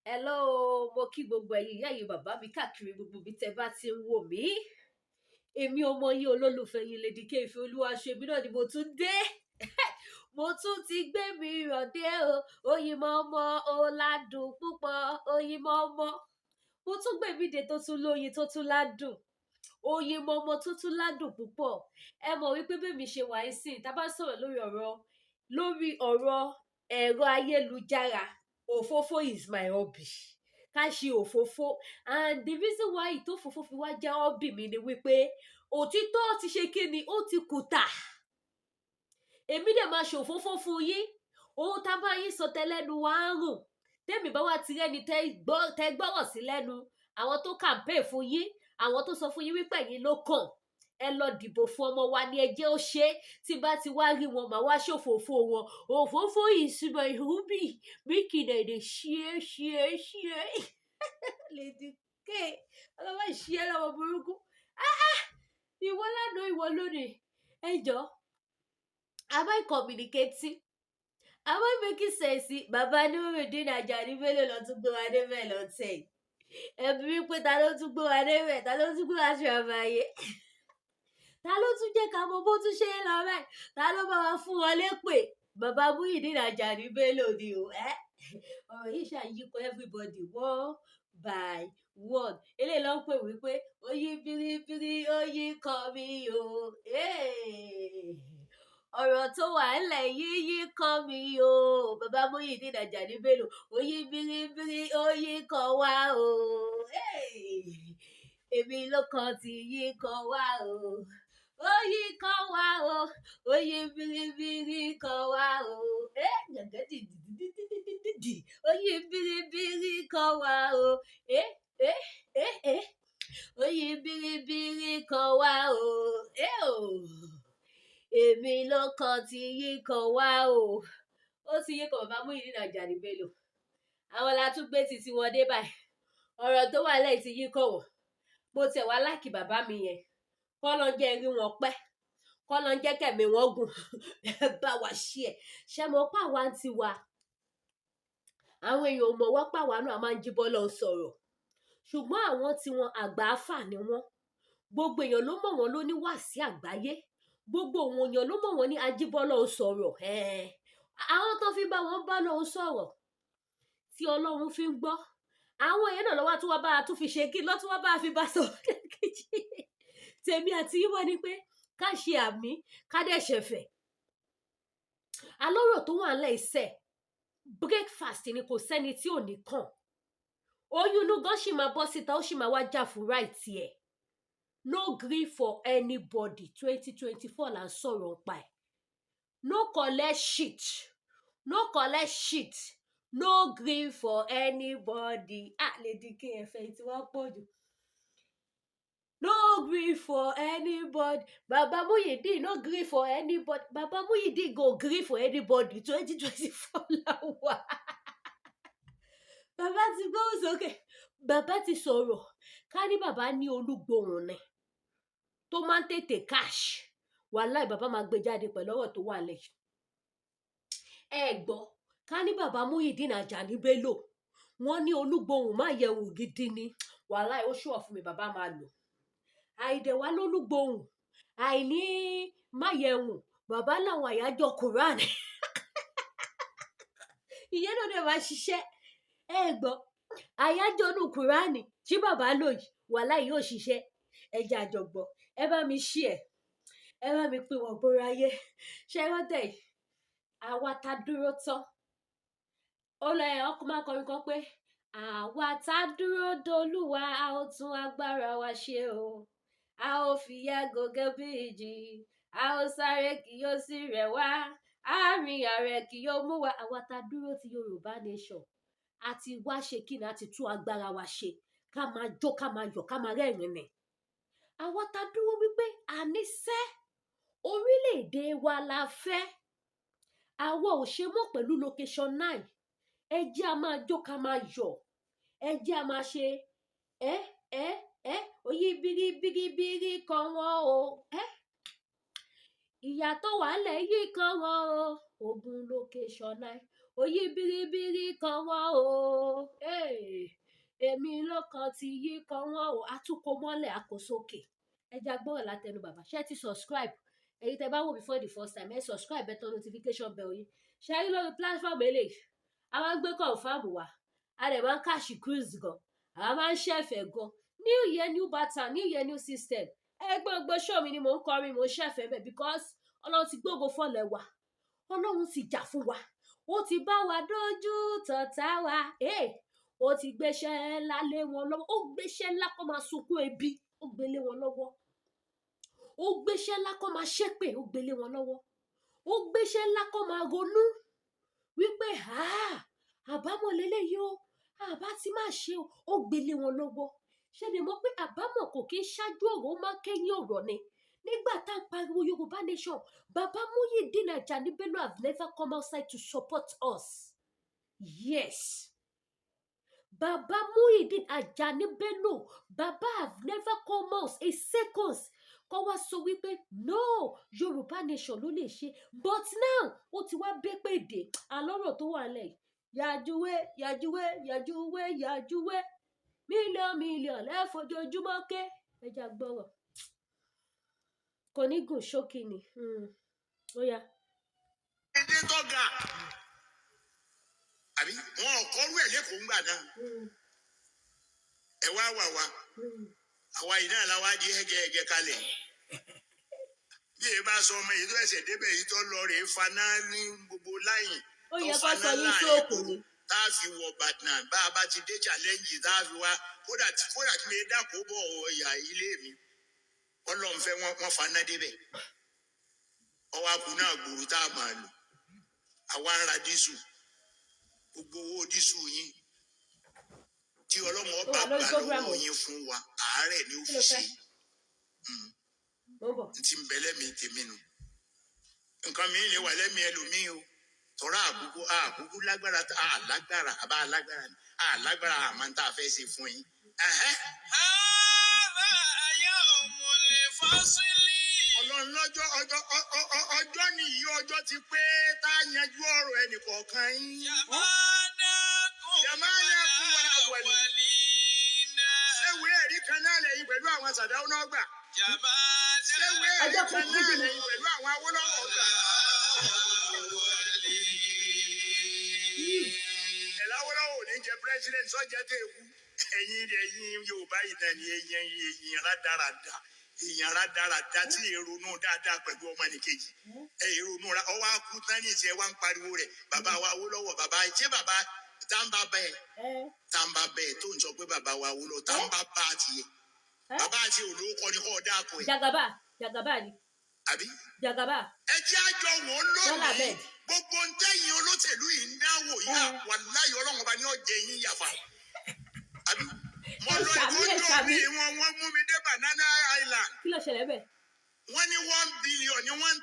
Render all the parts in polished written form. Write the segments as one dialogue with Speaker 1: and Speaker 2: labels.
Speaker 1: Hello, mo kí gbogbo ẹ̀yin ìyá yìí bàbá mi káàkiri gbogbo ibi tẹ́ bá ti ń wò mí. Èmi ọmọ yín olólùfẹ́ yín Lady K Ìfẹ́olúwaṣemí náà ni mo tún dé. Mo tún ti gbé mi rọ̀dé o. Oyinmọ́mọ́ ó ládùn púpọ̀. Oyinmọ́mọ́. Mo tún gbé mi dé tó tún lóyin tó tún ládùn. Oyinmọ́mọ́ tó tún ládùn púpọ̀. Ẹ mọ̀ wípé bí mi ṣe wà ń sìn, tá bá sọ̀rọ̀ lórí ọ̀rọ̀ ẹ̀rọ ayélujára. Òfófó is my hobby. Ká ṣe òfófó. And the reason why ìtófófó fi wá jẹ́ hobby mi ni wípé òtítọ́ ti ṣe kíni ó ti kùtà. Èmi dẹ̀ máa ṣe òfófó fún yín. Ohun tá bá yín sọ tẹ́lẹ́nu wá ń rùn. Tẹ́mi bá wá ti rẹ́ni tẹ́ gbọ́rọ̀ sí lẹ́nu. Àwọn tó campaign fún yín. Àwọn tó sọ fún yín wípé ẹ̀yin ló kàn. Ẹ lọ dìbò fún ọmọ wa ní ẹjẹ́ ó ṣe. Tí bá ti wá rí wọn màá wá ṣòfófó wọn. Òfófó is my hobby. Make it share. Lady K. Ọlọ́wọ́ share lọ́wọ́ burúkú. Ìwọ lánàá ìwọ lónìí. Ẹ jọ̀ọ́. Am I communicating? Am I making sense? Bàbá ní Muyideen Ajani Bello lọ tún gbé wa débẹ̀ lọ́tẹ̀. Ẹbí wípé ta ló tún gbé wa débẹ̀? Ta ló tún gbé wa ṣàbàyè? Ta ló tún jẹ́ ká mọ bó tún ṣe ń lọ báyìí? Ta ló bá wa fún wọn lépè? Bàbá Muyideen Ajani Bello ni o. Ọ̀rọ̀ yìí ṣàyíkọ everybody one by one. Eléyìí ló ń pè wípé oyin biribiri oyin kan mi o. Ọ̀rọ̀ tó wà ńlẹ̀ yíyí kan mi o. Bàbá Muyideen Ajani Bello oyin biribiri oyin kan wá o. Èmi ló kan ti yí kan wá o. Oyin kan wá o. Oyin biribiri kan wá o. Oyin biribiri kan wá o. Oyin biribiri kan wá o. Èmi ló kan ti yí kan wá o. Ó ti yí kan bàbá Muyideen Ajani Bello. Àwọn la tún gbé titi wọn dé báyìí. Ọ̀rọ̀ tó wà lẹ́yìn ti yí kan wọ̀. Mo tẹ̀ wá láìkì bàbá mi yẹn. Kọ́ lọ jẹ́ rí wọn pẹ́. Kọ́ lọ jẹ́ kẹ̀mí wọn gùn. Bá wa ṣí ẹ̀. Ṣé mo pa wá ń tiwa? Àwọn èèyàn ò mọ̀ wá pa wá náà máa ń jí bọ́lọ̀ sọ̀rọ̀. Ṣùgbọ́n àwọn tí wọn àgbà àfà ni wọ́n. Gbogbo èèyàn ló mọ̀ wọ́n ló ní wàásí àgbáyé. Gbogbo òun èèyàn ló mọ̀ wọ́n ní ajíbọ́lọ̀ sọ̀rọ̀. Àwọn tó fi bá wọn bá lọ́hùn sọ̀rọ̀. Tí Ọlọ́run fi ń gbọ́. Àwọn èèyàn náà lọ́wọ́ tún wá bá a tún fi ṣe kí lọ́tún wá bá a fi bá sọ̀rọ̀ kejì. Tèmi àti yín wọ́n ní pé ká ṣe àmì ká dẹ̀ ṣẹ̀fẹ̀. Alọ́rọ̀ tó wà ńlẹ̀ iṣẹ́ breakfast ni kò sẹ́ni tí ò ní kàn. Oyún inú gan ṣì máa bọ́ síta ó ṣì máa wá jà fún right ẹ̀. No gree for anybody 2024 là ń sọ̀rọ̀ pa ẹ̀. No collect shit. No collect shit. No gree for anybody. Lady K ẹ̀fẹ̀ tí wọ́n pọ̀ jù. No gree for anybody. Baba Muyideen no gree for anybody. Baba Muyideen go gree for anybody 2024 la wà. Bàbá ti gbóhùn sókè. Bàbá ti sọ̀rọ̀. Ká ní bàbá ní olúgbòhùn ni. Tó máa ń tètè cash. Wàláì bàbá máa gbé jáde pẹ̀lú ọ̀rọ̀ tó wà lẹ́yìn. Ẹ gbọ́. Ká ní bàbá Muyideen Ajani Bello. Wọ́n ní olúgbòhùn má yẹ̀wò gidi ni. Wàláì ó ṣùwọ̀ fún mi bàbá máa lò. Àìdẹ̀wà lólúgbòhùn. Àìní máyẹ̀wò. Bàbá làwọn àyájọ́ Quran. Ìyẹn náà dẹ̀ máa ṣiṣẹ́. Ẹ gbọ́. Àyájọ́ nù Quran tí bàbá lò yìí. Wàláì yóò ṣiṣẹ́. Ẹ jẹ́ àjọgbọ́. Ẹ bá mi ṣí ẹ̀. Ẹ bá mi pín wọn gbóra ayé. Ṣé wọ́n tẹ̀ yìí? Àwa ta dúró tán. Ọkọ̀ máa kọrin kan pé àwa ta dúró dolúwa a ó tún agbára wa ṣe o. A ó fi yẹ gògé bí ìjì. A ó sáré kì yóò sì rẹ̀ wá. Àárín ààrẹ kì yóò mú wa. Àwa ta dúró ti Yorùbá nation. A ti wá ṣe kí ni a ti tún agbára wa ṣe. Ká máa jó ká máa yọ̀ ká máa rẹ́rìn ni. Àwa ta dúró wípé àníṣe orílẹ̀-èdè wa la fẹ́. Àwa ò ṣe mọ́ pẹ̀lú location 9. Ẹ jẹ́ a máa jó ká máa yọ̀. Ẹ jẹ́ a máa ṣe oyin biribiri kan wọ́n o. Ìyà tó wà lẹ̀ yìí kan wọ́n o. Ogun location 9. Oyin biribiri kan wọ́n o. èmi lọ́kàn ti yí kan wọ́n o àtúkọ mọ́lẹ̀ àkósókè ẹja gbọ́rọ̀ látẹnu bàbá ṣé ti subscribe èyí tẹ́ bá wò mí for the first time ẹ subscribe ẹ tàn notification bell yín ṣe rí lórí platform eléyìí a máa ń gbé confam wá a dẹ̀ máa ń káàṣì cruise gan a máa ń ṣẹ̀fẹ̀ gan new year new pattern new year new system gbogbo show mi ni mò ń kọrin mò ń ṣẹ̀fẹ̀ bẹ́ẹ̀ because ọlọ́run ti gbógo fọ́lẹ̀ wa ọlọ́run ti jà fún wa ó ti bá wa dójú tọ̀tá wa ó ti gbéṣẹ́ ńlá lé wọn lọ́wọ́ ó gbéṣẹ́ ńlá kó máa sunkún ebi ó gbélé wọn lọ́wọ́ ó gbéṣẹ́ ńlá kó máa ṣépè ó gbélé wọn lọ́wọ́ ó gbéṣẹ́ ńlá kó máa ronú wípé àbámọ̀ lélẹ́yìí o àbá ti máa ṣe ó gbélé wọn lọ́wọ́ ṣe lè mọ̀ pé àbámọ̀ kò kí ń ṣáájú ọ̀rọ̀ ó máa kẹ́yìn ọ̀rọ̀ ni nígbà tá a pariwo Yorùbá nation bàbá Muyideen Ajani Bello have never come outside to support us yes bàbá Muyideen Ajani Bello bàbá have never come out a second kó wá sọ wípé no Yorùbá nation ló lè ṣe but now ó ti wá bẹ́ pé dé àlọ́rọ̀ tó wà lẹ̀ yàjúwé yàjúwé yàjúwé yàjúwé mílíọ̀n lẹ́fọ̀jọ́júmọ́ ké ẹja gbọ́rọ̀ kò ní gùn ṣókí ni ó yá.
Speaker 2: ẹdẹ tọ́ga àbí wọn ò kọ́rú ẹ̀ lẹ́kọ̀ọ́ ńgbà náà ẹ wá wà wá àwa yìí náà làwa di ẹgẹ kalẹ̀ bí ẹ bá sọ ọmọ yìí tó ẹsẹ̀ débẹ̀ yìí tó lọ rèé faná ní gbogbo láyìn tó faná láàrin ìgboro tá a fi wọ Ìbàdàn bá a bá ti dé challenge tá a fi wá kódà kí lè dàpọ̀ bọ̀ ọ̀yà ilé mi Ọlọ́run fẹ́ wọ́n faná débẹ̀ ọwọ́ akú náà gbòòrò tá a máa lò àwa ń ra dísù gbogbo owó dísù yín tí Ọlọ́run ọba gbà lọ́wọ́ yín fún wa àárẹ̀ ni ó fi ṣe ti ń bẹ lẹ́mìí tèmi nù nǹkan mi lè wà lẹ́mìí ẹlòmíì o tọ́ra àkókò lágbára àmọ́ tá a fẹ́ ṣe fún yín. Ọlọ́run lọ́jọ́ ọjọ́ nìyí ọjọ́ ti pé tá a yanjú ọ̀rọ̀ ẹnì kọ̀ọ̀kan yín. Jàmáà kú wàlá wàlí. Ṣéwé ẹ̀rí kan náà lẹ́yìn pẹ̀lú àwọn Sàdáwó náà gbà. Ṣéwé ẹ̀rí kan náà lẹ́yìn pẹ̀lú àwọn Awólọ́wọ̀ gbà. Awólọ́wọ̀ ò ní jẹ president sọ́jà tó ewu. Ẹ̀yin Yorùbá yìí náà ni ẹ̀yin rádaràda. Èèyàn rádaràda tí èrònú dáadáa pẹ̀lú ọmọnìkejì èrònú ọwọ́ akú tání ìṣe wa ń pariwo rẹ̀ bàbá wa Awólọ́wọ̀ bàbá ṣé bàbá tàǹbà bẹ́ẹ̀ tó ń sọ pé bàbá wa Awólọ́wọ̀ tàǹbà bá tiẹ̀ bàbá àti olóòkọ ni kò dáa kọ ẹ̀.
Speaker 1: Jagaba ni.
Speaker 2: àbí.
Speaker 1: Jagaba.
Speaker 2: ẹ jẹ́ àjọ wọn lónìí gbogbo ntẹ́yìn olóṣèlú yìí ń dáwọ̀ yá wàláyé Ọlọ́run bá ní ọ̀jẹ̀ yín yàfà àbí. Mo lọ ìkójọ mi wọ́n mú mi dé Banana Island.
Speaker 1: Kí ló ṣẹlẹ̀ bẹ́ẹ̀?
Speaker 2: Wọ́n ní 1 billion ni wọ́n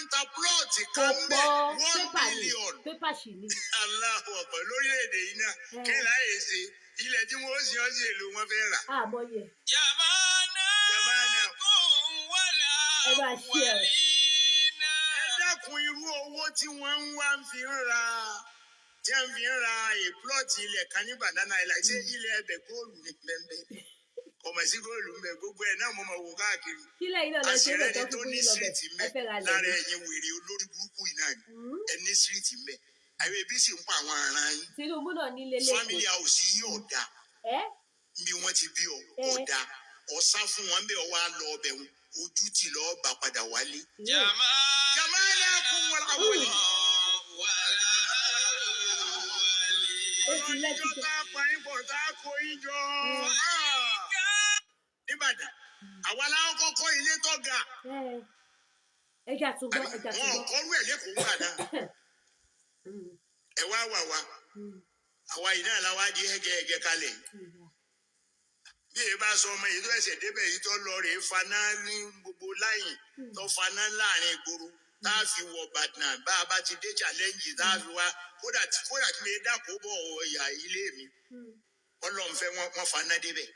Speaker 2: ń ta plọ́ọ̀tì kan bẹ́ẹ̀ 1 billion.
Speaker 1: Pépà sì ni.
Speaker 2: Aláwọ̀ ọ̀pọ̀ lórílẹ̀‐èdè yìí náà kí n láyè ṣe ilẹ̀ tí wọ́n sì ọ́ sí èlò wọn fẹ́ rà.
Speaker 1: Àmọye.
Speaker 2: Yàmánà
Speaker 1: kún wàlá wàlí náà.
Speaker 2: Ẹ dákun irú owó tí wọ́n ń wá fi ń ra tí a fi ń ra èplọ́ọ̀tì ilẹ̀ kan ní Banana Island ṣé ilẹ̀ ẹbẹ̀ góòlù ní bẹ́ẹ̀ kọ̀mọ̀ sí góòlù ń bẹ gbogbo ẹ̀ náà mo máa wò káàkiri.
Speaker 1: Kílẹ̀ iná lọ sí ẹ̀rọ tó
Speaker 2: ní síríìtì mẹ́ lára ẹ̀yin wèrè olórí burúkú yìí náà ẹ ní síríìtì mẹ́ àwọn ẹbí sì ń pa àwọn aràn yín.
Speaker 1: Tinubu náà ní lélẹ́kọ̀ọ́.
Speaker 2: Family house yìí ọ̀dà bí wọ́n ti bí ọ̀dà ọ̀sá fún wọn bẹ́ẹ̀ wá lọ ọbẹ̀ wọn ojú ti lọ́ọ́ bá padà wálé. Jàmáà kún wọn àwọn ọjọ́ tá a pa yín bọ̀ tá a kó yín jọ. Níbàdàn, àwa láwọn kọ́kọ́ ilé tó ga.
Speaker 1: Ẹja tún gbọ́.
Speaker 2: Wọn ò kọ́rú ẹ̀ lẹ́kọ̀ọ́ ńgbà náà. Ẹ wá wà wá. Àwa yìí náà làwa di ẹgẹ kalẹ̀. Bí ẹ bá sọ ọmọ yìí tó ẹsẹ̀ débẹ̀ yìí tó lọ rèé faná ní gbogbo láyìn tó faná láàrin ìgboro tá a fi wọ Ìbàdàn bá a bá ti dé challenge tá a fi wá kódà kí lè dàpọ̀ bọ̀ ọ̀yà ilé mi Ọlọ́run fẹ́ wọ́n faná débẹ̀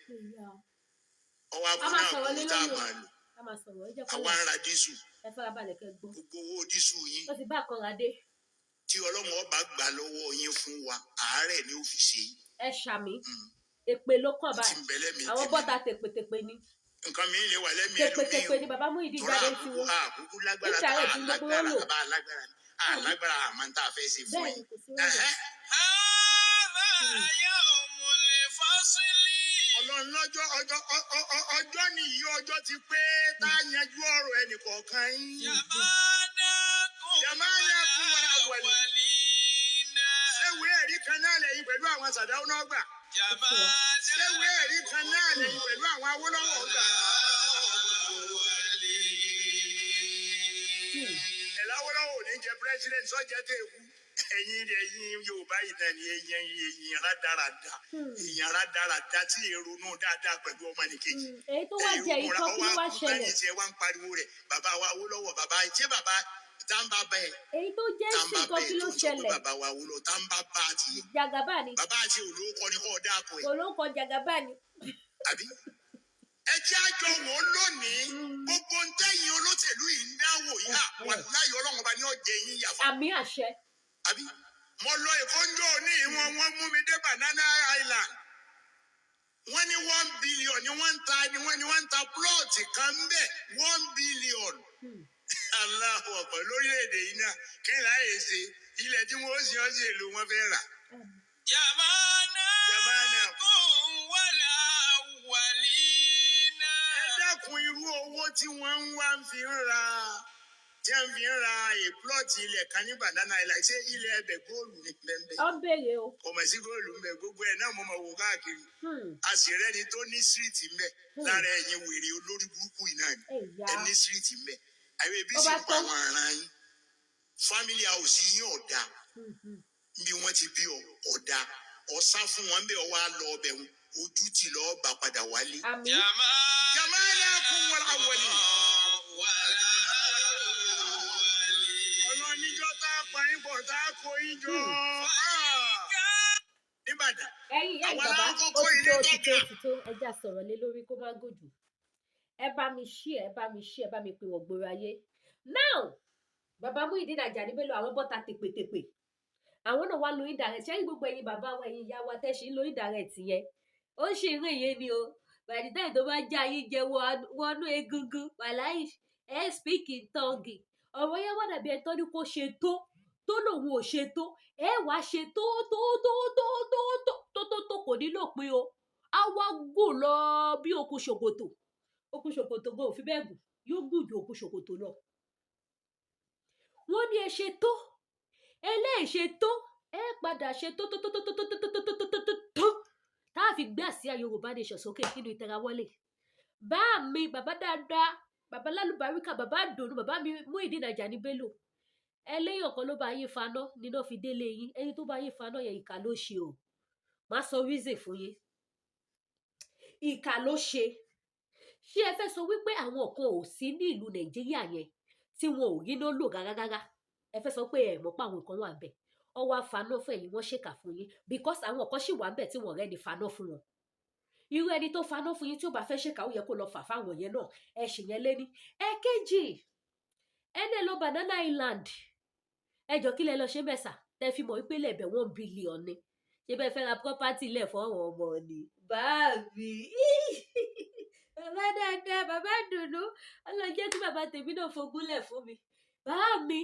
Speaker 2: ọwọ́ akú náà kú tá a máa lò àwa ń ra dísù gbogbo owó dísù yín tí Ọlọ́run ọba gbà lọ́wọ́ yín fún wa àárẹ̀ ni ó fi ṣe.
Speaker 1: Ẹ ṣàmì. èpè ló kàn báyìí àwọn bọ́ta tèpètèpè ni
Speaker 2: nǹkan mi lè wà lẹ́mìí
Speaker 1: tèpètèpè ni bàbá Muyideen jáde ń tiwọn
Speaker 2: àkúkú lágbára tá a lágbára àmọ́ tá a fẹ́ ṣe fún yín. Ọlọ́run lọ́jọ́ ọjọ́ nìyí ọjọ́ ti pé tá a yanjú ọ̀rọ̀ ẹnì kọ̀ọ̀kan yín. Jàmáà kún wọn àwọ̀lì. Ṣéwé ẹ̀rí kan náà lẹ́yìn pẹ̀lú àwọn Sàdáwó náà gbà. Ṣéwé ẹ̀rí kan náà lẹ́yìn pẹ̀lú àwọn Awólọ́wọ̀ gbà. Awólọ́wọ̀ ò ní jẹ president sọ́jà tẹ̀ kú. Ẹ̀yin Yorùbá yìí náà ni ẹ̀yin rádaràda. Ẹ̀yin rádaràda tí èrònú dáadáa pẹ̀lú ọmọnìkejì.
Speaker 1: Èyí tó wá jẹ ìtọ́ kí ló wá ṣẹlẹ̀.
Speaker 2: Ẹ̀yin tí ẹ wá ń pariwo rẹ̀ bàbá wa Awólọ́wọ̀ bàbá ṣé bàbá tàǹbà bẹ́ẹ̀.
Speaker 1: Èyí tó jẹ́ sí nǹkan kí ló ṣẹlẹ̀.
Speaker 2: Bàbá wa Awólọ́wọ̀ tàǹbà bá a ti.
Speaker 1: Jàgàbá ni.
Speaker 2: Bàbá àti olóòkọ ni kò dáa kọ ẹ̀.
Speaker 1: Olóòkọ Jàgàbá ni.
Speaker 2: Àbí? Ẹ jẹ́ àjọ wò lónìí gbogbo ń tẹ́yìn olóṣèlú yìí ń dáwò yá wà láyọ̀ Ọlọ́run ọba ní ọ̀jẹ̀ yín yàfa.
Speaker 1: Àmì àṣẹ.
Speaker 2: Àbí? Mo lọ ìkọ́njọ́ ní ìwọ̀n wọn mú mi dé Banana Island. Wọ́n ní 1 billion ni wọ́n ń ta plọ́ọ̀tì kan bẹ́ẹ̀ 1 billion. Allahu Akbar lórílẹ̀‐èdè yìí náà kí n láyè ṣe ilẹ̀ tí wọ́n ṣe ọ́ sí èlò wọn fẹ́ rà. Jàmáà kún wàlà wàlínà. Ẹ dákun irú owó tí wọ́n ń wá fi ń ra plọ́ọ̀tì ilẹ̀ kan ní Banana Island ṣé ilẹ̀ ẹbẹ̀ góòlù ní bẹ́ẹ̀.
Speaker 1: Ó béèrè o.
Speaker 2: Kò mọ̀ sí góòlù ń bẹ gbogbo ẹ̀ náà mo mọ̀ wò káàkiri. A sì rẹ́ni tó ní síríìtì ń bẹ lára ẹ̀yin wèrè olórí burúkú yìí náà ni ẹ ní síríìtì ń bẹ. Àwọn ẹbí sì ń pa àwọn aràn yín. Family house yín ọ̀dà. Bí wọ́n ti bí ọ̀dà. Ọ̀sá fún wọn bẹ́ẹ̀ wá lọ ọbẹ̀ wọn. Ojú ti lọ́ọ́ bá padà wálé. Jàmáà kún wọn àwọ̀lì. Ọlọ́níjọ́ tá a pa yín bọ̀ tá a kó yín jọ. Níbàdàn.
Speaker 1: Ẹ̀yin ìyá ìbàbá òtítọ́ ẹja sọ̀rọ̀ lé lórí kó má gòjò. Ẹ bá mi pè wọ́n gbòòrò ayé. Now bàbá Muyideen Ajani Bello àwọn bọ́ta tèpètèpè. Àwọn náà wá lo indirect. Ṣé gbogbo ẹ̀yin bàbá wa ẹ̀yin ìyá wa tẹ́ ṣe ń lo indirect yẹn? Ó ṣe ìrìn ìyẹn ni o. By the time tó bá já yín jẹ wọnú egungun wàláì ẹ speak in tongue. Ọ̀rọ̀ yẹn wá dàbí ẹ̀tọ́ ní kó ṣe tó lòun ò ṣe tó ẹ wàá ṣe tó kò nílò pé o á wá gùn lọ bí okùn ṣòkòtò gan ò fi bẹ́ẹ̀ gùn yóò gùn ju okùn ṣòkòtò lọ. Wọ́n ní ẹ ṣe tó eléyìí ṣe tó ẹ padà ṣe tó tá a fi gbé àsíá Yorùbá nation sókè nínú ìtẹrawọlé. Bá mi bàbá dáadáa bàbá lálùbáríkà bàbá àdùnnú bàbá mi Muyideen Ajani Bello ẹlẹ́yìn ọ̀kan ló bá yín faná níná fi délé yín ẹni tó bá yín faná yẹn ìkà ló ṣe o má sọ reason fún yín ìkà ló ṣe. Ṣé ẹ fẹ́ sọ wípé àwọn kan ò sí ní ìlú Nàìjíríà yẹn tí wọn ò rí ló lò gágágágá ẹ fẹ́ sọ pé ẹ mọ̀ pé àwọn kan wà bẹ́ẹ̀ ọwọ́ faná fún ẹ̀yin wọ́n ṣèkà fún yín because àwọn kan sì wà bẹ́ẹ̀ tí wọ́n rẹ́ni faná fún wọn. Irú ẹni tó faná fún yín tí ó bá fẹ́ ṣèkà ó yẹ kó lọ fà fáwọn yẹn náà ẹ ṣì yẹn léní. Ẹ̀kejì ẹni lọ Banana Island ẹjọ́ kí lẹ lọ ṣe mẹ́sà tẹ́ fi mọ̀ wípé lẹ́bẹ̀ 1 billion ni ṣé bẹ́ẹ̀ fẹ́ ra property lẹ̀ fún àwọn ọmọ ni. Báàbí bàbá dáadáa bàbá dùnú ọlọ́jẹ́ kí bàbá tèmi náà fogún lẹ̀ fún mi. Bàá mi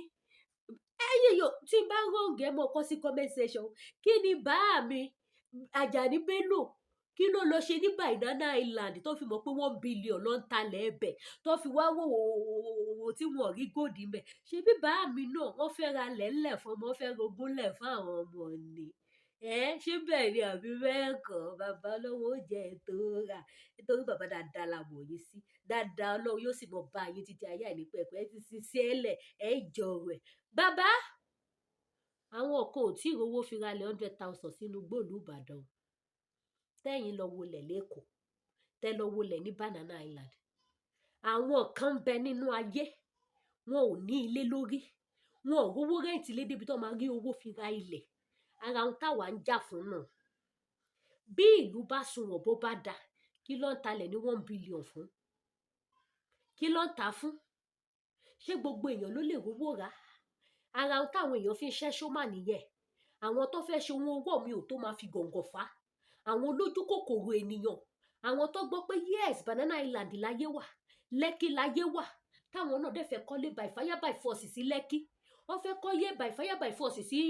Speaker 1: ẹ̀yin yóò tí n bá rọ̀ǹgẹ́ mọ̀ kọ́ sí comment section kí ni bàá mi Ajani Bello kí ló lọ ṣe ní Banana Island tó fi mọ̀ pé 1 billion ló ń talẹ̀ ẹbẹ̀ tó fi wá wò tí wọ́n rí gòdì mẹ́ ṣe bí bàá mi náà wọ́n fẹ́ ra lẹ́lẹ̀ fún ọmọ fẹ́ rogún lẹ̀ fún àwọn ọmọ ni ṣé bẹ́ẹ̀ ni àbí bẹ́ẹ̀ kọ́ bàbá lọ́wọ́ ó jẹ́ ètò rà nítorí bàbá dáadáa la mọ̀ yín sí dáadáa ọlọ́run yóò sì mọ̀ bá yín títí ayé àìnípẹ̀kọ́ ẹ ti ṣiṣẹ́ ẹlẹ̀ ẹ jọ rẹ̀ bàbá àwọn kan ò tí ì rówó fi ra lẹ̀ 100,000 sínú gbòòlù Ìbàdàn tẹ́yìn lọ wọlẹ̀ lẹ́kọ̀ọ́ tẹ́ lọ wọlẹ̀ ní Banana Island àwọn kan bẹ nínú ayé wọn ò ní ilé lórí wọn ò rówó rẹ́ǹtì lé débi tó máa rí owó fi ra ilẹ̀ ara ohun táwa ń jà fún náà bí ìlú bá sunwọ̀n bó bá da kí ló ń talẹ̀ ní 1 billion fún kí ló ń ta fún ṣé gbogbo èèyàn ló lè rówó rà ara ohun táwọn èèyàn fi ń ṣẹ́ṣó mà nìyẹn àwọn tó fẹ́ ṣe ohun owó mi ò tó máa fi gọ̀ǹgọ̀ fà àwọn olójú kòkòrò ènìyàn, àwọn tó gbọ́ pé yes Banana Island láyé wà, Lẹ́kí láyé wà, táwọn náà dẹ̀ fẹ́ kọ́lé by fire by force sí Lẹ́kí, wọ́n fẹ́ kọ́ yé by fire by force sí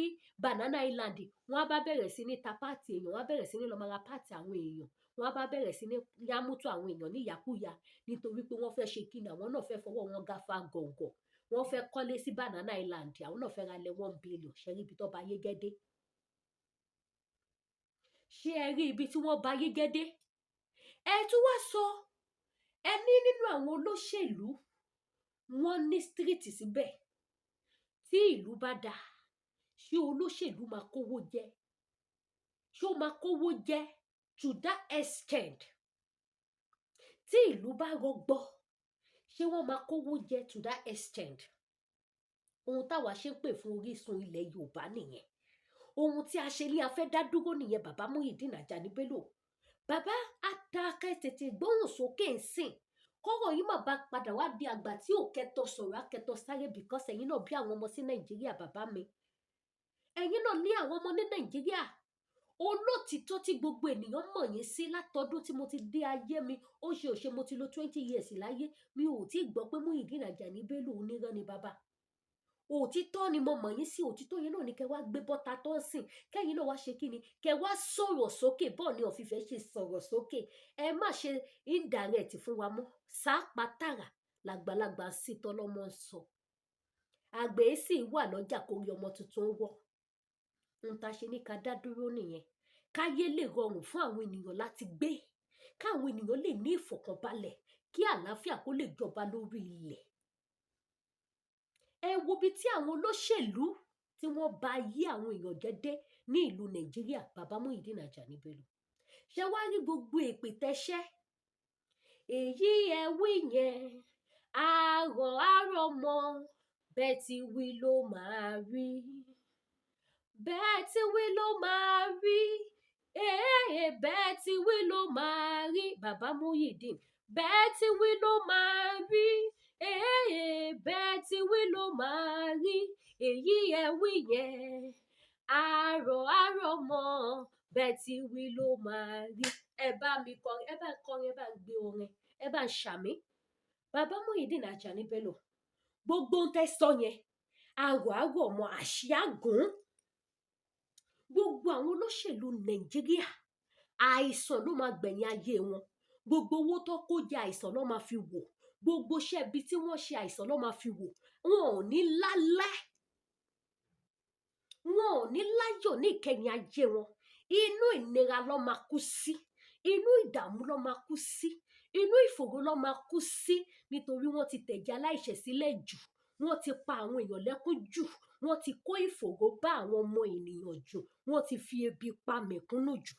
Speaker 1: Banana Island, wọ́n á bá bẹ̀rẹ̀ sí ní ta páàtì èèyàn, wọ́n á bẹ̀rẹ̀ sí ní lọ máa ra páàtì àwọn èèyàn, wọ́n á bá bẹ̀rẹ̀ sí ní yámútú àwọn èèyàn ní ìyàkúyà nítorí pé wọ́n fẹ́ ṣe kíni, àwọn náà fẹ́ fọwọ́ wọn gáfá gọ̀ǹgọ̀, wọ́n fẹ́ kọ́lé sí Banana Island, àwọn náà fẹ́ ra lẹ̀ 1 billion, ṣe rí ibi tó bá yé gẹ́dẹ́, ṣé ẹ rí ibi tí wọ́n bá yé gẹ́dẹ́? Ẹ tún wá sọ, ẹ ní nínú àwọn olóṣèlú wọ́n ní street síbẹ̀, tí ìlú bá dá, ṣé olóṣèlú máa kówó jẹ? Ṣé ó máa kówó jẹ to that extent? Tí ìlú bá rọgbọ, ṣé wọ́n máa kówó jẹ to that extent? Ohun táwa ṣe ń pè fún orísun ilẹ̀ Yorùbá nìyẹn. Ohun tí a ṣe ní a fẹ́ dá dúró nìyẹn, bàbá Muyideen Ajani Bello. Bàbá àtàkẹ́ tètè gbóhùn sókè ń sìn. Kọ́rọ̀ yìí má bá padà wá di àgbà tí ò kẹtọ sọ̀rọ̀ akẹtọ sáré because ẹ̀yin náà bí àwọn ọmọ sí Nàìjíríà bàbá mi. Ẹ̀yin náà ní àwọn ọmọ ní Nàìjíríà. Olótìtọ́ tí gbogbo ènìyàn mọ̀ yín sí látọdún tí mo ti dé ayé mi, ó ṣe òṣè mo ti lò 20 years láyé, mi ò tí gbọ́ pé Muyideen Ajani Bello onírọ́ ni bàbá. Òtítọ́ ni mo mọ̀ yín sí, òtítọ́ yẹn náà ni kẹ́ wá gbé bọ́ta tó ń sìn, kẹ́yìn náà wá ṣe kí ni, kẹ́ wá sọ̀rọ̀ sókè, bọ́ọ̀ ni ọ̀fìfẹ́ ṣe sọ̀rọ̀ sókè, ẹ má ṣe indirect fún wa mọ́, sápá tààrà làgbàlagbà sí tọ́lọ́mọ ń sọ. Àgbẹ̀ sì wà lọ́jà kórí ọmọ tuntun wọ̀. Ohun tá a ṣe ní ká dá dúró nìyẹn, káyé lè rọrùn fún àwọn ènìyàn láti gbé, káwọn ènìyàn lè ní ìfọ̀kànbalẹ̀, kí àlàáfíà kó lè jọba lórí ilẹ̀. Ẹ wo bí tí àwọn olóṣèlú tí wọ́n bá yí àwọn èèyàn jẹ́dẹ́ ní ìlú Nàìjíríà, bàbá Muyideen Ajani Bello. Ṣé wá rí gbogbo èpè tẹ́ṣẹ́? Èyí ẹ wí yẹn, àrọ̀ mọ́, bẹ́ẹ̀ tí wí ló máa rí. Bẹ́ẹ̀ tí wí ló máa rí. Bẹ́ẹ̀ tí wí ló máa rí. Bàbá Muyideen, bẹ́ẹ̀ tí wí ló máa rí. Bẹ́ẹ̀ tí wí ló máa rí. Èyí ẹ wí yẹn, àrọ̀ mọ́, bẹ́ẹ̀ tí wí ló máa rí. Ẹ bá mi kọrin, ẹ bá ń kọrin, ẹ bá ń gbé orin, ẹ bá ń ṣàmì. Bàbá Muyideen Ajani Bello, gbogbo ń tẹ́ sọ yẹn, àrọ̀ mọ́ àṣìágùn. Gbogbo àwọn olóṣèlú Nàìjíríà, àìsàn ló máa gbẹ̀yìn ayé wọn. Gbogbo owó tó kó jẹ àìsàn ló máa fi wò. Gbogbo iṣẹ́ ibi tí wọ́n ṣe àìsàn ló máa fi wò. Wọn ò ní lálẹ́. Wọn ò ní láyọ̀ ní ìkẹyìn ayé wọn. Inú ìnira ló máa kú sí. Inú ìdààmú ló máa kú sí. Inú ìfòòró ló máa kú sí nítorí wọ́n ti tẹ̀jẹ̀ aláìṣẹ̀ sílẹ̀ jù. Wọ́n ti pa àwọn èèyàn lẹ́kún jù. Wọ́n ti kó ìfòòró bá àwọn ọmọ ènìyàn jù. Wọ́n ti fi ebi pa mẹ̀kúnnù jù.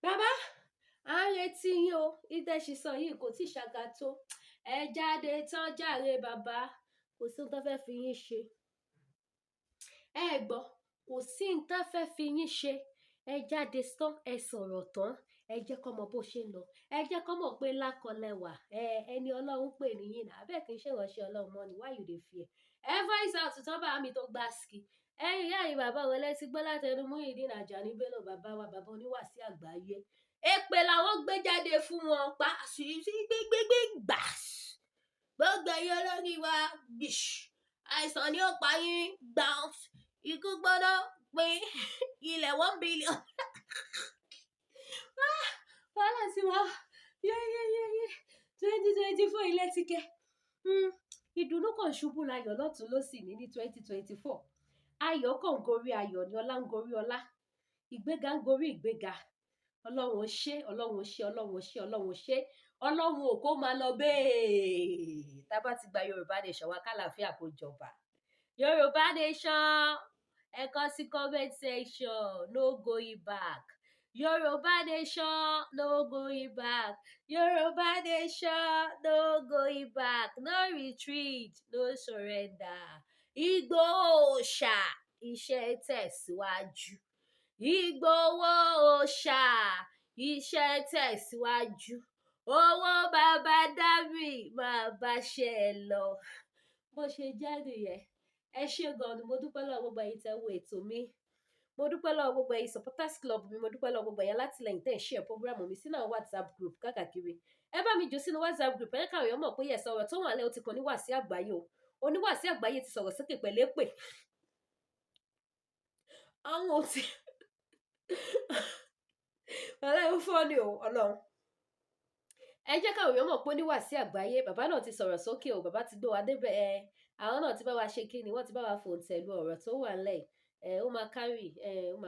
Speaker 1: Bàbá, à ń retí yín o. Ìtẹ̀sí sọ yìí kò tí ṣàgàtó. Ẹ jáde tán jàre bàbá. Kò sí ohun tó fẹ́ fi yín ṣe. Ẹ gbọ́, kò sí ohun tó fẹ́ fi yín ṣe. Ẹ jáde tán, ẹ sọ̀rọ̀ tán. Ẹ jẹ́ kó mọ̀ bó ṣe ń lọ. Ẹ jẹ́ kó mọ̀ pé lákọlẹ̀ wà. Ẹni Ọlọ́run pè níyìn náà. Bẹ́ẹ̀ kì í ṣe ìránṣẹ́ Ọlọ́run mọ́ ni. Why you dey fear? Ẹ voice out tán bá mi tó gbá ski. Ẹ̀yin bàbá wọn lẹ́tí gbọ́ látẹnu Muyideen Ajani Bello, bàbá wa, bàbá oníwàásí àgbáyé. Èpè làwọn gbé jáde fún wọn pa sí gbégbégbé gbà. Gbogbo ẹ̀yin olórí wa gbìṣ. Àìsàn ni ó pa yín gbà. Ikú gbọ́dọ̀ pín ilẹ̀ 1 billion. Wàhálà sí wa. 2024 ilé ti kẹ́. Ìdùnnú kan ṣubú láyọ̀ lọ́tún lósì ní 2024. Ayọ̀ kan gorí ayọ̀ ni, ọlá ń gorí ọlá. Ìgbéga ń gorí ìgbéga. Ọlọ́run ó ṣe, Ọlọ́run ó ṣe, Ọlọ́run ó ṣe, Ọlọ́run ó ṣe. Ọlọ́run ò kó máa lọ bẹ́ẹ̀. Tá bá ti gba Yorùbá Nation wa kálàáfíà kó jọba. Yorùbá Nation, ẹ kọ sí comment section, no going back. Yorùbá Nation, no going back. Yorùbá Nation, no going back. No retreat, no surrender. Ìgbòho Òòṣà, iṣẹ́ tẹ̀síwájú. Ìgbòho Òòṣà, iṣẹ́ tẹ̀síwájú. Owó bàbá Dámì máa bá ṣe ẹ lọ. Bó ṣe jẹ́ nìyẹn. Ẹ ṣé gan ni mo dúpẹ́ lọ́wọ́ gbogbo ẹ̀yin tẹ́ wo ètò mi. mo dúpẹ́ lọ́wọ́ gbogbo ẹ̀yin supporters club mi, mo dúpẹ́ lọ́wọ́ gbogbo ẹ̀yin alátìlẹyìn tẹ́ ẹ̀ share program mi sínú àwọn WhatsApp group káàkiri. Ẹ bá mi jù sínú WhatsApp group ẹ jẹ́ káwọn èèyàn mọ̀ pé yes ọ̀rọ̀ tó wà lẹ́ o ti kàn ní Wàsíù Àgbáyé o. Oníwàsíù Àgbáyé ti sọ̀rọ̀ sókè pẹ̀lú èpè. Àwọn ò tí ọlọ́run fọ́ ni o ọlọ́run. Ẹ jẹ́ káwọn èèyàn mọ̀ pé Oníwàsíù Àgbáyé bàbá náà ti sọ̀rọ̀ sókè o, bàbá ti gbé wa débẹ̀ àwọn náà ti bá wa ṣe kí ni wọ́n ti bá wa fòǹtẹ̀lù ọ̀rọ̀ tó wà ńlẹ̀ ó máa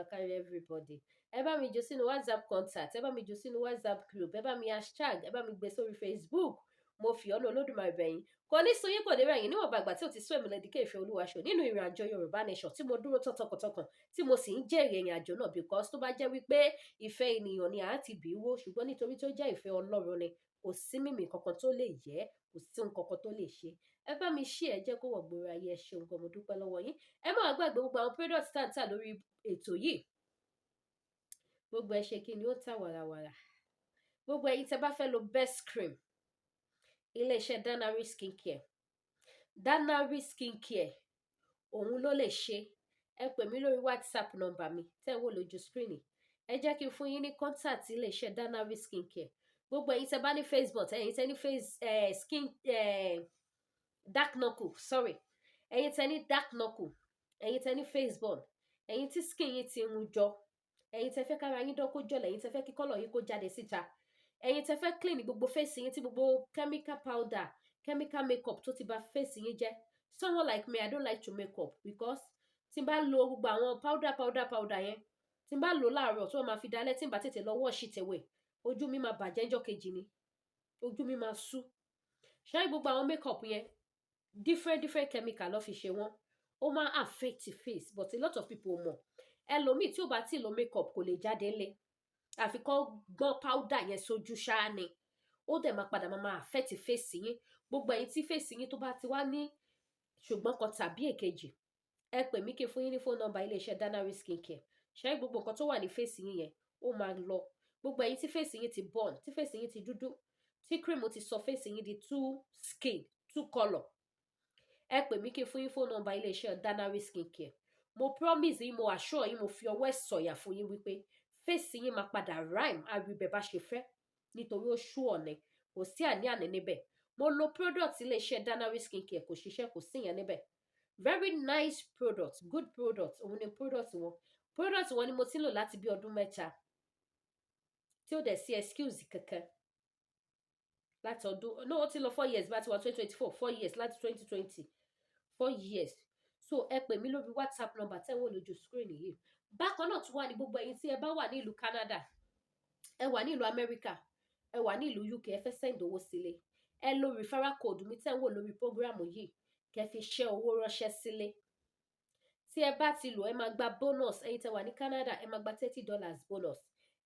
Speaker 1: carry everybody. Ẹ bá mi jù sínú WhatsApp contact, ẹ bá mi jù sínú WhatsApp group, ẹ bá mi hashtag, ẹ bá mi gbé sórí Facebook. Mo fi ọ̀nà Olódùmarè bẹ̀ yín. Kò ní sun yín kò ní rẹ̀ yín níwọ̀nba ìgbà tí ò ti sún èmi Lady K Ìfẹ́ Olúwaṣọ nínú ìrìn àjò Yorùbá Nation tí mo dúró tọkàntọkàn tí mo sì ń jèrè ìrìn àjò náà because tó bá jẹ́ wípé ìfẹ́ ènìyàn ni à ti bì í wó ṣùgbọ́n nítorí tó jẹ́ ìfẹ́ Ọlọ́run ni kò sí mímì kankan tó lè yẹ kò sí nǹkan kan tó lè ṣe. Ẹ bá mi ṣí ẹ jẹ́ kó wọ̀ gbòòrò ayé ẹ ṣeun gan mo dúpẹ́ lọ́wọ́ yín. Ẹ má gbàgbé gbogbo àwọn product tá ń tà lórí ètò yìí gbogbo ẹ ṣe kí ni ó tà wàràwàrà. Gbogbo ẹ̀yin tẹ́ bá fẹ́ lo best cream iléeṣẹ́ Danari skincare òun ló lè ṣe. Ẹ pè mí lórí WhatsApp number mi tẹ́ ẹ wò lójú screen. Ẹ jẹ́ kí n fún yín ní contact iléeṣẹ́ Danari skincare. Gbogbo ẹ̀yin tẹ́ bá ní Facebook ẹ̀yin tẹ́ ní skin dark knuckle ẹ̀yin tẹ́ ní dark knuckle ẹ̀yin tẹ́ ní face burn ẹ̀yin tí skin yín ti ń jọ ẹ̀yin tẹ́ fẹ́ kára yín dán kó jọ̀lọ̀ ẹ̀yin tẹ́ fẹ́ kí kọ́lọ̀ yín kó jáde síta ẹ̀yin tẹ́ fẹ́ clean gbogbo face yín tí gbogbo chemical powder chemical makeup tó ti bà face yín jẹ́. Someone like me, I don't like to make up because tí n bá lo gbogbo àwọn powder yẹn tí n bá lo láàárọ̀ tó máa fi dalẹ́ tí n bá tètè lọ wash it away ojú mi máa bàjẹ́ ńjọ́ kejì ni ojú mi máa sú. Ṣé gbogbo àwọn makeup yẹn different chemical ló fi ṣe wọ́n ó máa affect face but a lot of people mọ̀ ẹlòmíì tí ó bá ti lo makeup kò lè jáde lé àfi kó gbọ́n powder yẹn sójú ṣáá ni ó dẹ̀ máa padà máa affect face yín. Gbogbo ẹ̀yin tí face yín tó bá ti wá ní ṣùgbọ́n kan tàbí èkejì ẹ pè mí kí n fún yín ní phone number iléeṣẹ́ Danari skincare. Ṣé gbogbo nǹkan tó wà ní face yín yẹn ó máa lọ. Gbogbo ẹ̀yin tí face yín ti burn tí face yín ti dúdú tí cream ti sọ face yín di two color ẹ pè mí kí n fún yín phone number iléeṣẹ́ Danari skincare. Mo promise yín mo assure yín mo fi ọwọ́ ẹ̀ sọ̀yà fún yín wípé face yín máa padà rhyme àríbẹ̀ bá ṣe fẹ́ nítorí ó ṣú ọ̀nẹ́ kò sí àní-àní níbẹ̀. Mo lo product iléeṣẹ́ Danari skincare kò ṣiṣẹ́ kò sí yẹn níbẹ̀. Very nice product good product òun ni product wọn ni mo ti lò láti bí ọdún mẹ́ta tí ó dẹ̀ sí excuse kankan láti ọdún no ó ti lọ 4 years bá ti wà 2024 4 years láti 2020 4 years. So ẹ pè mí lórí WhatsApp number tẹ́ wọ́n lójú screen yìí. Bákan náà tún wà ní gbogbo ẹ̀yin tí ẹ bá wà ní ìlú Canada ẹ wà ní ìlú America ẹ wà ní ìlú UK ẹ fẹ́ send owó sílé ẹ lo referral code mi tẹ́ wọ́n lórí program yìí kẹ́ fi ṣẹ́ owó ránṣẹ́ sílé. Tí ẹ bá ti lò ẹ máa gba bonus ẹ̀yin tẹ́ wà ní Canada ẹ máa gba $30 bonus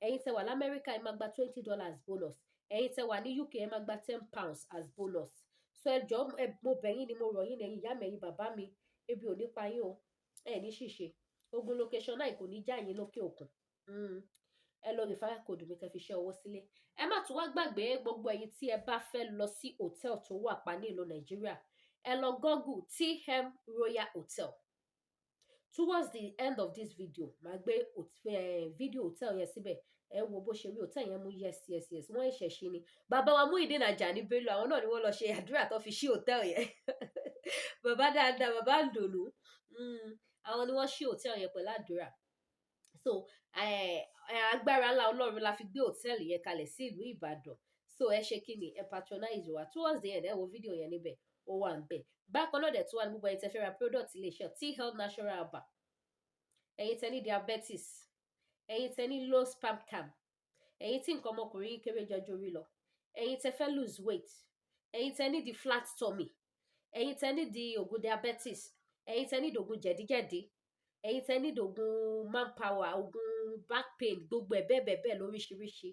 Speaker 1: ẹ̀yin tẹ́ wà ní America ẹ máa gba $20 bonus ẹ̀yin tẹ́ wà ní UK ẹ máa gba £10 as bonus. So ẹ jọ̀ọ́ mo bẹ̀ yín ni mo rọ̀ yín ẹ̀yin ìyá mi ẹ̀yin bàbá mi ebi ò ní pa yín o ẹ ní ṣìṣe ogun location náà kò ní já yín lókè òkun. Ẹ lo referral code mi kẹ́ fi ṣẹ́ owó sílé. Ẹ má tún wá gbàgbé gbogbo ẹ̀yin tí ẹ bá fẹ́ lọ sí hotel tó wà pa ní ìlú Nàìjíríà ẹ lọ Google TM Royal Hotel. Towards the end of this video màá gbé video hotel yẹn síbẹ̀ ẹ wo bó ṣe rí hotel yẹn mú yes wọ́n ṣẹ̀ ṣí ni bàbá wa Muyideen Ajani Bello àwọn náà ni wọ́n lọ ṣe àdúrà tó fi ṣí hotel yẹn bàbá dáadáa bàbá ndòlú àwọn ni wọ́n ṣí hotel yẹn pẹ̀lú àdúrà. So agbára ńlá Ọlọ́run la fi gbé hotel yẹn kalẹ̀ sí ìlú Ìbàdàn. So ẹ ṣe kí ni ẹ patronize wa towards the end ẹ wo video yẹn níbẹ̀ ó wà ń bẹ̀. Bákan náà dẹ̀ tó wà ní gbogbo ẹ̀yin tẹ́ fẹ́ ra product iléeṣẹ́ T-Health Natural Herbal ẹ̀yin tẹ́ ní diabetes ẹ̀yin tẹ́ ní low sperm count ẹ̀yin tí nǹkan ọmọkùnrin yín kéré jọjọ orí lọ ẹ̀yin tẹ́ fẹ́ lose weight ẹ̀yin tẹ́ ní di flat tummy ẹ̀yin tẹ́ ní di ògùn diabetes ẹ̀yin tẹ́ ní di ògùn jẹ̀díjẹ̀dí ẹ̀yin tẹ́ ní di ògùn manpower ògùn back pain gbogbo ẹ̀ bẹ́ẹ̀ lóríṣiríṣi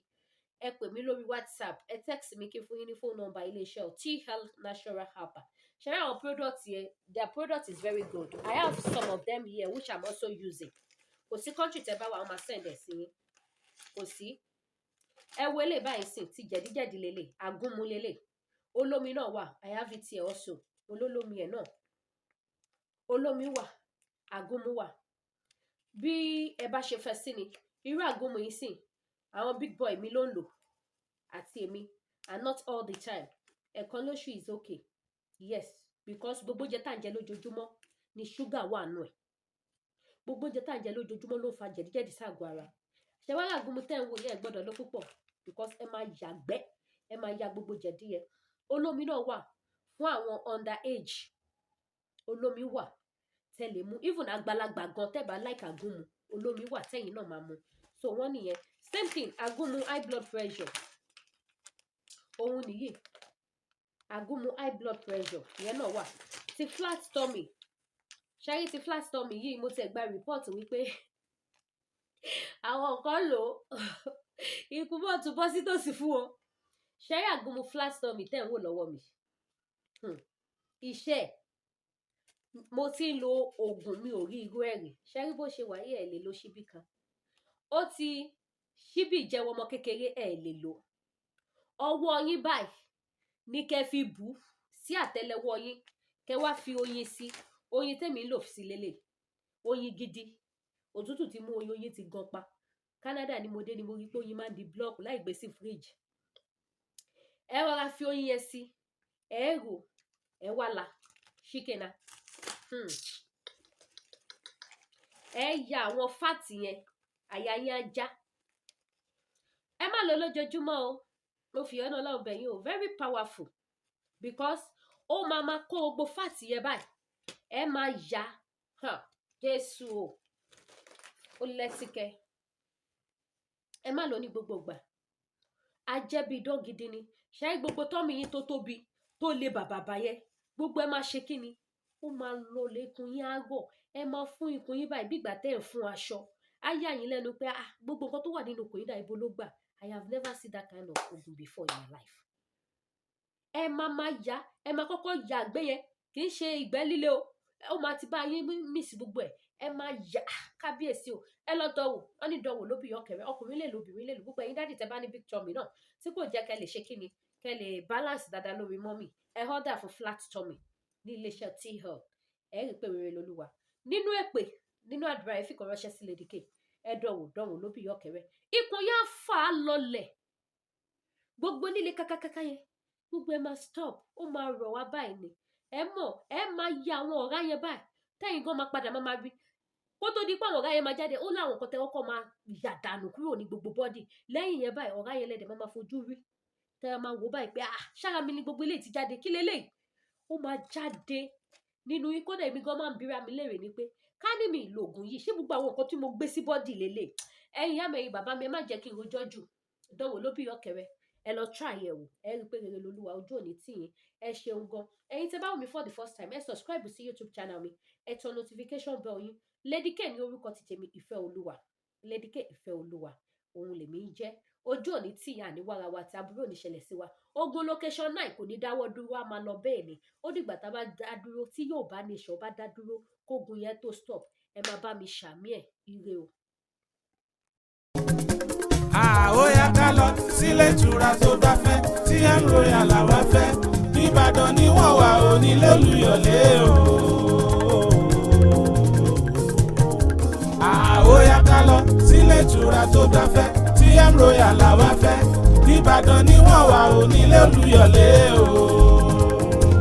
Speaker 1: ẹ pè mí lórí WhatsApp ẹ text mi kí n fún yín ní phone number iléeṣẹ́ T-Health Natural Herbal. Ṣé àwọn products yẹn their product is very good. I have some of them here which I'm also using. Kò sí country tẹ́ bá wà wọ́n máa send ẹ̀ sí yín kò sí. Ẹ wo eléyìí báyìí sìn ti jẹ̀díjẹ̀dí lélẹ̀ agúnmu lélẹ̀ olómi náà wà I have it here also olómi ẹ̀ náà olómi wà agúnmu wà bí ẹ bá ṣe fẹ́ sí ni irú àgúnmu yìí sìn àwọn big boy mi ló ń lò àti èmi and not all the time ẹ̀kan lóṣù is okay yes because gbogbo oúnjẹ tá à ń jẹ lójoojúmọ́ ni ṣúgà wà nù ẹ̀ gbogbo oúnjẹ tá à ń jẹ lójoojúmọ́ ló ń fa jẹ̀díjẹ̀dí ságọ́ ara ṣe wá àgúnmu tẹ́ ń wò yẹn gbọ́dọ̀ ló púpọ̀ because ẹ máa yàgbẹ́ ẹ máa ya gbogbo jẹ̀dí yẹn olómi náà wà fún àwọn under age olómi wà tẹ́ lè mu even àgbàlagbà gan tẹ́ bá like àgúnmu olómi wà tẹ́yìn náà máa mu so wọ́n nìyẹn same thing àgúnmu high blood pressure òun nìyí àgúnmu high blood pressure ìyẹn náà wà ti flat tummy ṣáyé ti flat tummy yìí mo ti gba report wípé àwọn kan lò ó ikú bọ́ tún bọ́ sí tòsí fún wọn ṣáyé àgúnmu flat tummy tẹ́ ń wò lọ́wọ́ mi iṣẹ́ mo ti ń lo oògùn mi ò rí irú ẹ̀ rí ṣáyé bó ṣe wáyé ẹ̀ lè lo ṣíbí kan ó ti ṣíbí ìjẹun ọmọ kékeré ẹ̀ lè lò ọwọ́ yín báyìí ní kẹ́ fi bù sí àtẹ́lẹwọ́ yín kẹ́ wá fi oyin sí oyin tèmi ń lò sí lélẹ̀ oyin gidi òtútù ti mú oyin ti gan pa Canada ni mo dé ni mo rí pé oyin máa ń di block láì gbé sí fridge ẹ rọra fi oyin yẹn sí ẹ rò ẹ wá la ṣíkẹ́nà ẹ ya àwọn fáàtì yẹn àyà yín á já ẹ má lò lójoojúmọ́ o mo fi ọ̀nà ọlọ́run bẹ̀yìn o very powerful because ó máa kó gbogbo fáàtì yẹn báyìí ẹ máa ya Jésù o ó lẹ́sìkẹ́ ẹ má lò ní gbogbo ìgbà ajẹ́bi idán gidi ni ṣáà gbogbo tọ́mì yín tó tóbi tó lé bàbàbà yẹn gbogbo ẹ máa ṣe kí ni ó máa lọ lẹ́kùn yín á rọ̀ ẹ máa fún ikùn yín báyìí bí ìgbà tẹ́ ẹ̀ fún aṣọ á yà yín lẹ́nu pé gbogbo nǹkan tó wà nínú ikùn yín dà ibo ló gbà I have never seen that kind of ogun before in my life. Ẹ máa ya ẹ máa kọ́kọ́ ya àgbẹ̀ yẹn kì í ṣe ìgbẹ́ líle o ó máa ti bá yín mísì gbogbo ẹ̀ ẹ máa ya kábíyèsí o ẹ lọ dánwò wọn ní dánwò ló bí ọkẹrẹ ọkùnrin lè lo obìnrin lè lo gbogbo ẹ̀yin dáàdì tẹ́ bá ní big tummy náà tí kò jẹ́ kẹ́ lè ṣe kíni kẹ́ lè balance dáadáa lórí mọ́mì ẹ order fún flat tummy ní iléeṣẹ́ T-Health ẹ rí i pé rere lolúwa nínú èpè nínú àdúrà ẹ fi kàn ránṣẹ́ sí Lady K ẹ dánwò ló bí ọkẹrẹ ikùn yá fà á lọlẹ̀ gbogbo líle kákákáká yẹn gbogbo ẹ máa stop ó máa rọ̀ wá báyìí ni ẹ mọ̀ ẹ máa ya àwọn ọ̀rá yẹn báyìí tẹ́yìn gan máa padà máa rí kó tó di pé àwọn ọ̀rá yẹn máa jáde ó láwọn nǹkan tẹ́ kọ́kọ́ máa yà dànù kúrò ní gbogbo bọ́dì lẹ́yìn yẹn báyìí ọ̀rá yẹn lẹ́dẹ̀ máa fojú rí tẹ́ ẹ máa wò báyìí pé ṣára mi ní gbogbo eléyìí ti jáde kí leléyìí ó máa jáde nínú yín kódà èmi gan máa ń bira mi léèrè ni pé ká ní mi ìlò ògùn yìí ṣé gbogbo àwọn nǹkan tí mo gbé sí bọ́dì lélẹ̀ ẹ̀yin yá mẹ́yìn bàbá mi ẹ má jẹ́ kí n rojọ́ jù dánwò ló bí ọkẹrẹ ẹ lọ try ẹ wò ẹ rí i pé rere lolúwa ojú òní tì yín ẹ ṣeun gan ẹ̀yin tẹ́ bá wù mí for the first time ẹ subscribe sí YouTube channel mi ẹ tan notification bell yín Lady K ní orúkọ ti tèmi ìfẹ́ olúwa Lady K ìfẹ́ olúwa òun lèmi ń jẹ́ ojú òní tì yín àní wàràwà tí aburú òní ṣẹlẹ̀ sí wa ogun location 9 kò ní dáwọ́ dúró á máa lọ bẹ́ẹ̀ ni ó dìgbà tá a bá dá dúró tí yóò bá ní ìṣọ́ bá dá dúró kógun yẹn tó stop ẹ máa bá mi ṣàmì ẹ̀ ire o.
Speaker 3: Ó yá ká lọ sílé ìtura tó bá fẹ́ tí M Royal làwa fẹ́ Ìbàdàn ni wọ́n wà onílé Olúyọ̀lé o. Ó yá ká lọ sílé ìtura tó bá fẹ́ tí M Royal làwa fẹ́ Ìbàdàn ni wọ́n wà onílé Olúyọ̀lé o.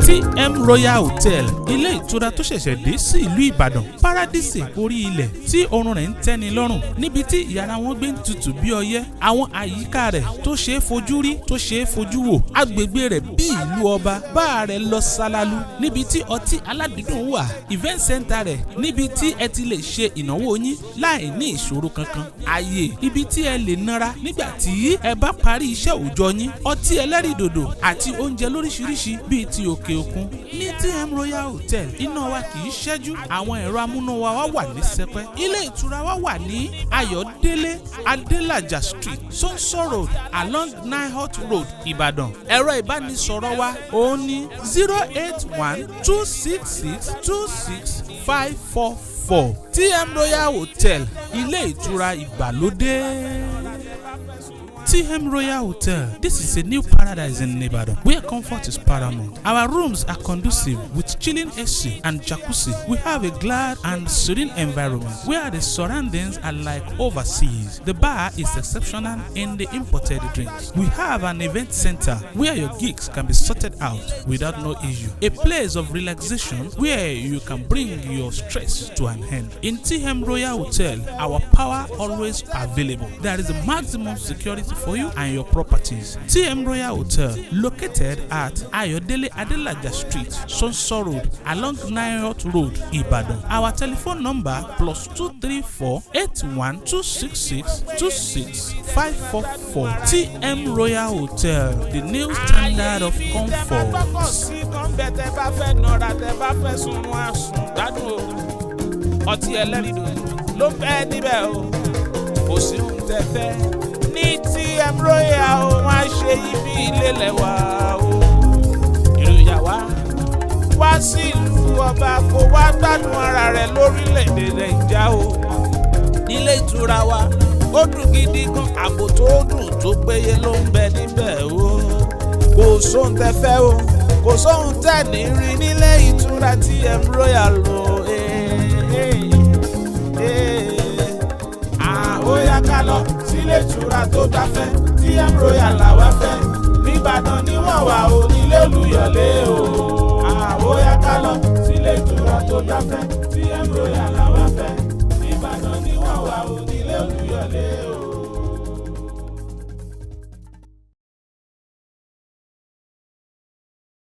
Speaker 3: TM Royal Hotel ilé ìtura tó ṣẹ̀ṣẹ̀ dé sí ìlú Ìbàdàn paradísè orí ilẹ̀ tí oorun rẹ̀ ń tẹ́ni lọ́rùn níbi tí ìyàrá wọn gbé ń tutù bí ọyẹ́ àwọn àyíká rẹ̀ tó ṣe é fojú rí tó ṣe é fojú wò agbègbè rẹ̀ bí ìlú ọba báà rẹ̀ lọ ṣalalu níbi tí ọtí aládùúdùn wà event center rẹ̀ níbi tí ẹ ti lè ṣe ìnáwó yín láì ní ìṣòro kankan ààyè ibi tí ẹ lè nara nígbà tí ẹ bá parí iṣẹ́ òòjọ́ yín ọtí ẹlẹ́rìndòdò àti oúnjẹ lóríṣiríṣi bíi ti òkè òkun ní TM Royal Hotel iná wa kì í ṣẹ́jú àwọn ẹ̀rọ amúnáwa wa wà ní sẹpẹ́ ilé ìtura wa wà ní Ayọ̀délé Adélájà Street Sonso Road along Nihot Road Ìbàdàn ẹ̀rọ ìbánisọ̀rọ̀ wa òun ní 081-266-26544 TM Royal Hotel ilé ìtura ìgbàlódé. TM Royal Hotel. This is a new paradise in Ibadan where comfort is paramount. Our rooms are conducive with chilling AC and jacuzzi. We have a glad and serene environment where the surroundings are like overseas. The bar is exceptional in the imported drinks. We have an event center where your gigs can be sorted out without no issue. A place of relaxation where you can bring your stress to an end. In TM Royal Hotel, our power always available. There is a maximum security for you and your properties. TM Royal Hotel, located at Ayodele Adelaja Street, Sonso Road, along Nayot Road, Ibadan. Our telephone number +234 81 266 26544. TM Royal Hotel, the new standard of comfort.
Speaker 4: Ọtí ẹlẹ́rìndòdò ló fẹ́ níbẹ̀ o, kò sí ohun tẹ́ fẹ́ ní TM Royal o, wọ́n á ṣe ibi ilé lẹ́wà o. Ìròyà wá sí ìlú ọba kó wá gbádùn ara rẹ̀ lórílẹ̀‐èdè Nàìjíríà o. Nílé ìtura wa ó dùn gidi gan, ààbò tó dùn tó péye ló ń bẹ níbẹ̀ o. Kò sóhun tẹ́ fẹ́ o, kò sóhun tẹ́ ní rí nílé ìtura TM Royal o. Ó yá ká lọ sílé ìtura tó dáfẹ́ TM Royal làwa fẹ́. Níbàdàn ni wọ́n wà ó nílé Olúyọ̀lé o. Ó yá ká lọ sílé ìtura tó dáfẹ́ TM Royal làwa fẹ́.